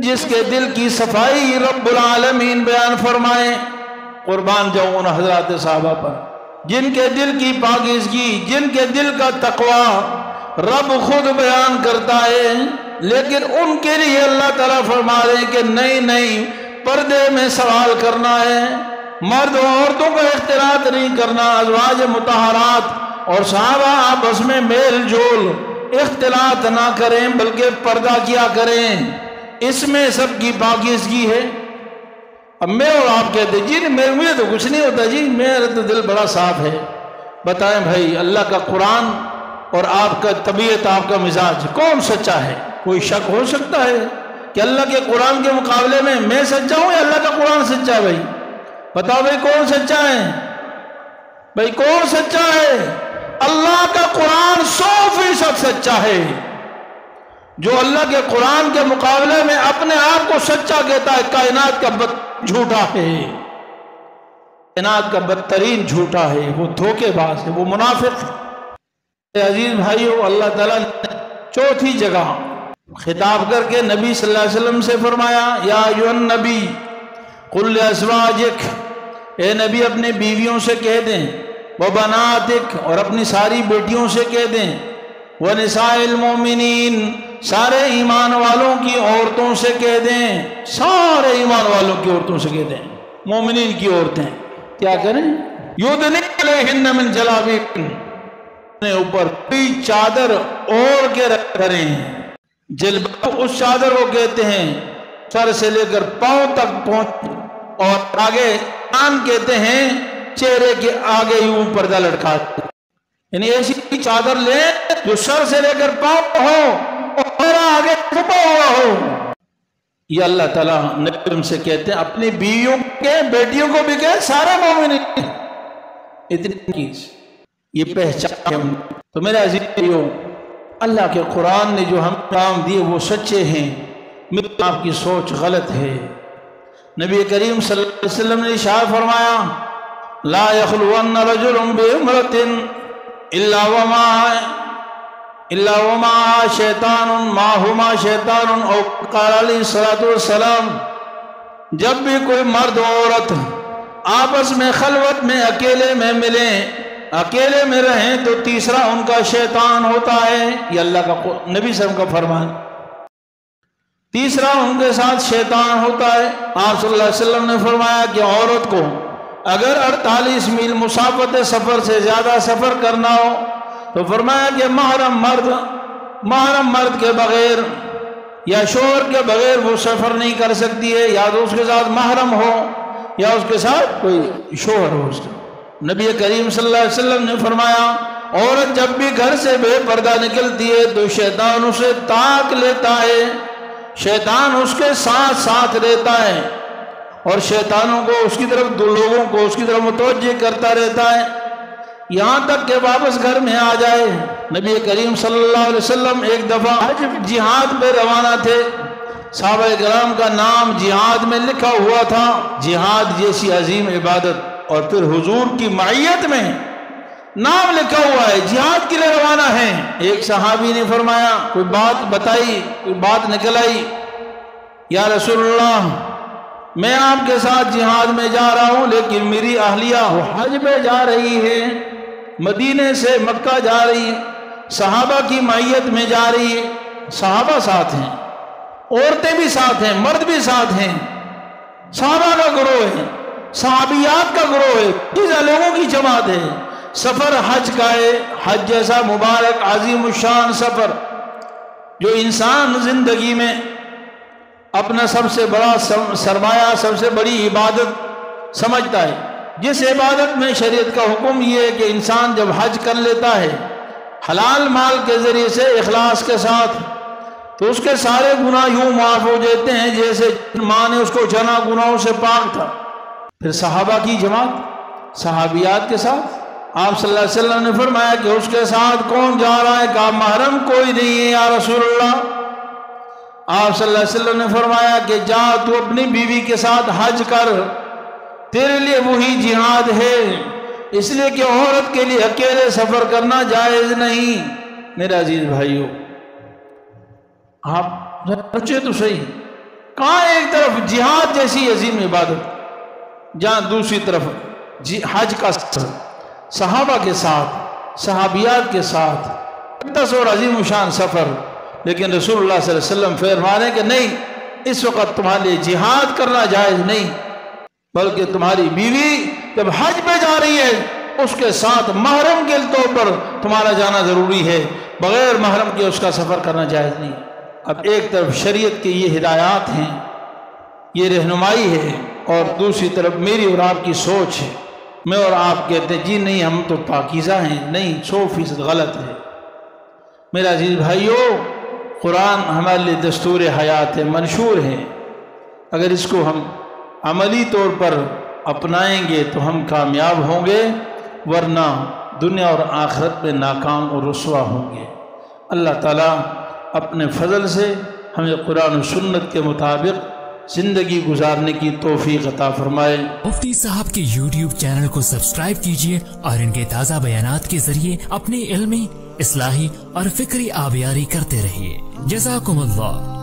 جس کے دل کی صفائی رب العالمین بیان فرمائے. قربان جاؤں ان حضرات صحابہ پر جن کے دل کی پاکیزگی، جن کے دل کا تقوی رب خود بیان کرتا ہے، لیکن ان کے لیے اللہ تعالیٰ فرما رہے ہیں کہ نہیں پردے میں سوال کرنا ہے، مرد و عورتوں کا اختلاط نہیں کرنا، ازواج مطہرات اور صحابہ آپس میں میل جول اختلاط نہ کریں بلکہ پردہ کیا کریں، اس میں سب کی پاکیزگی ہے. اب میں اور آپ کہتے ہیں جی مجھے تو کچھ نہیں ہوتا جی، میرا تو دل بڑا صاف ہے. بتائیں بھائی، اللہ کا قرآن اور آپ کا طبیعت، آپ کا مزاج کون سچا ہے؟ کوئی شک ہو سکتا ہے کہ اللہ کے قرآن کے مقابلے میں سچا ہوں یا اللہ کا قرآن سچا ہے؟ بھائی بتاؤ بھائی کون سچا ہے؟ بھائی کون سچا ہے؟ اللہ کا قرآن 100% سچا ہے. جو اللہ کے قرآن کے مقابلے میں اپنے آپ کو سچا کہتا ہے، کائنات کا جھوٹا ہے، کائنات کا بدترین جھوٹا ہے، وہ دھوکے باز ہے، وہ منافق ہے. عزیز بھائیو، اللہ تعالیٰ نے چوتھی جگہ خطاب کر کے نبی صلی اللہ علیہ وسلم سے فرمایا، یا ایھا النبی قل لازواجک، اے نبی اپنے بیویوں سے کہہ دیں، وبناتک، اور اپنی ساری بیٹیوں سے کہہ دیں، ونساء المؤمنین، سارے ایمان والوں کی عورتوں سے کہہ دیں، سارے ایمان والوں کی عورتوں سے کہہ دیں، مومنین کی عورتیں کیا کریں؟ یدنین علیہن من جلابیبہن، اپنے اوپر کوئی چادر اوڑھ کے کریں. جلباب اس چادر کو کہتے ہیں سر سے لے کر پاؤں تک پہنچ، اور آگے کان کہتے ہیں چہرے کے آگے یوں پردہ لٹکاتے، یعنی ایسی چادر لیں جو سر سے لے کر پاؤں ہو اور آگے چھپا ہوا ہو. یہ اللہ تعالیٰ نبی سے کہتے ہیں اپنی بیویوں کے، بیٹیوں کو بھی کہے، سارے مومنین. اتنی چیز یہ پہچان ہے. تو میرے عزیزیو، اللہ کے قرآن نے جو ہم کام دیے وہ سچے ہیں، میری آپ کی سوچ غلط ہے. نبی کریم صلی اللہ علیہ وسلم نے ارشاد فرمایا، لا یخلون رجل بامرأۃ الا وما شیطان ماہما شیطان، او قال علیہ الصلوۃ والسلام، جب بھی کوئی مرد و عورت آپس میں خلوت میں اکیلے میں ملیں، اکیلے میں رہیں، تو تیسرا ان کا شیطان ہوتا ہے. یہ اللہ کا نبی صلی اللہ علیہ وسلم کا فرمان، تیسرا ان کے ساتھ شیطان ہوتا ہے. آپ صلی اللہ علیہ وسلم نے فرمایا کہ عورت کو اگر 48 میل مسافت سفر سے زیادہ سفر کرنا ہو تو فرمایا کہ محرم مرد کے بغیر یا شوہر کے بغیر وہ سفر نہیں کر سکتی ہے، یا تو اس کے ساتھ محرم ہو یا اس کے ساتھ کوئی شوہر ہو. اس کا نبی کریم صلی اللہ علیہ وسلم نے فرمایا، عورت جب بھی گھر سے بے پردہ نکلتی ہے تو شیطان اسے تاک لیتا ہے، شیطان اس کے ساتھ ساتھ رہتا ہے، اور شیطانوں کو اس کی طرف، لوگوں کو اس کی طرف متوجہ کرتا رہتا ہے یہاں تک کہ واپس گھر میں آ جائے. نبی کریم صلی اللہ علیہ وسلم ایک دفعہ جہاد پہ روانہ تھے، صحابہ کرام کا نام جہاد میں لکھا ہوا تھا، جہاد جیسی عظیم عبادت، اور پھر حضور کی معیت میں نام لکھا ہوا ہے، جہاد کے لیے روانہ ہیں. ایک صحابی نے فرمایا، کوئی بات بتائی، کوئی بات نکل آئی، یا رسول اللہ میں آپ کے ساتھ جہاد میں جا رہا ہوں، لیکن میری اہلیہ حج میں جا رہی ہے، مدینے سے مکہ جا رہی ہے، صحابہ کی معیت میں جا رہی ہے، صحابہ ساتھ ہیں، عورتیں بھی ساتھ ہیں، مرد بھی ساتھ ہیں، صحابہ کا گروہ ہے، صحابیات کا گروہ ہے، کتنے لوگوں کی جماعت ہے. سفر حج کا ہے، حج جیسا مبارک عظیم الشان سفر جو انسان زندگی میں اپنا سب سے بڑا سرمایہ، سب سے بڑی عبادت سمجھتا ہے، جس عبادت میں شریعت کا حکم یہ ہے کہ انسان جب حج کر لیتا ہے حلال مال کے ذریعے سے اخلاص کے ساتھ، تو اس کے سارے گناہ یوں معاف ہو جاتے ہیں جیسے ماں نے اس کو جنا گناہوں سے پاک تھا. پھر صحابہ کی جماعت، صحابیات کے ساتھ آپ صلی اللہ علیہ وسلم نے فرمایا کہ اس کے ساتھ کون جا رہا ہے؟ کہا محرم کوئی نہیں ہے یا رسول اللہ. آپ صلی اللہ علیہ وسلم نے فرمایا کہ جا تو اپنی بیوی کے ساتھ حج کر، تیرے لیے وہی جہاد ہے، اس لیے کہ عورت کے لیے اکیلے سفر کرنا جائز نہیں. میرے عزیز بھائیو، آپ سوچے تو صحیح، کہاں ایک طرف جہاد جیسی عظیم عبادت، جہاں دوسری طرف حج کا سفر صحابہ کے ساتھ، صحابیات کے ساتھ، مقدس اور عظیم شان سفر، لیکن رسول اللہ صلی اللہ علیہ وسلم فرمانے کہ نہیں، اس وقت تمہارے لیے جہاد کرنا جائز نہیں، بلکہ تمہاری بیوی جب حج پہ جا رہی ہے اس کے ساتھ محرم کے طور پر تمہارا جانا ضروری ہے، بغیر محرم کے اس کا سفر کرنا جائز نہیں۔ اب ایک طرف شریعت کی یہ ہدایات ہیں، یہ رہنمائی ہے، اور دوسری طرف میری اور آپ کی سوچ ہے۔ میں اور آپ کہتے ہیں جی نہیں ہم تو پاکیزہ ہیں، نہیں، 100% غلط ہے۔ میرا عزیز بھائیو، قرآن ہمارے لیے دستور حیات ہے، منشور ہے، اگر اس کو ہم عملی طور پر اپنائیں گے تو ہم کامیاب ہوں گے، ورنہ دنیا اور آخرت میں ناکام اور رسوا ہوں گے۔ اللہ تعالیٰ اپنے فضل سے ہمیں قرآن و سنت کے مطابق زندگی گزارنے کی توفیق عطا فرمائے۔ مفتی صاحب کے یوٹیوب چینل کو سبسکرائب کیجئے اور ان کے تازہ بیانات کے ذریعے اپنی علمی، اصلاحی اور فکری آبیاری کرتے رہیے۔ جزاکم اللہ۔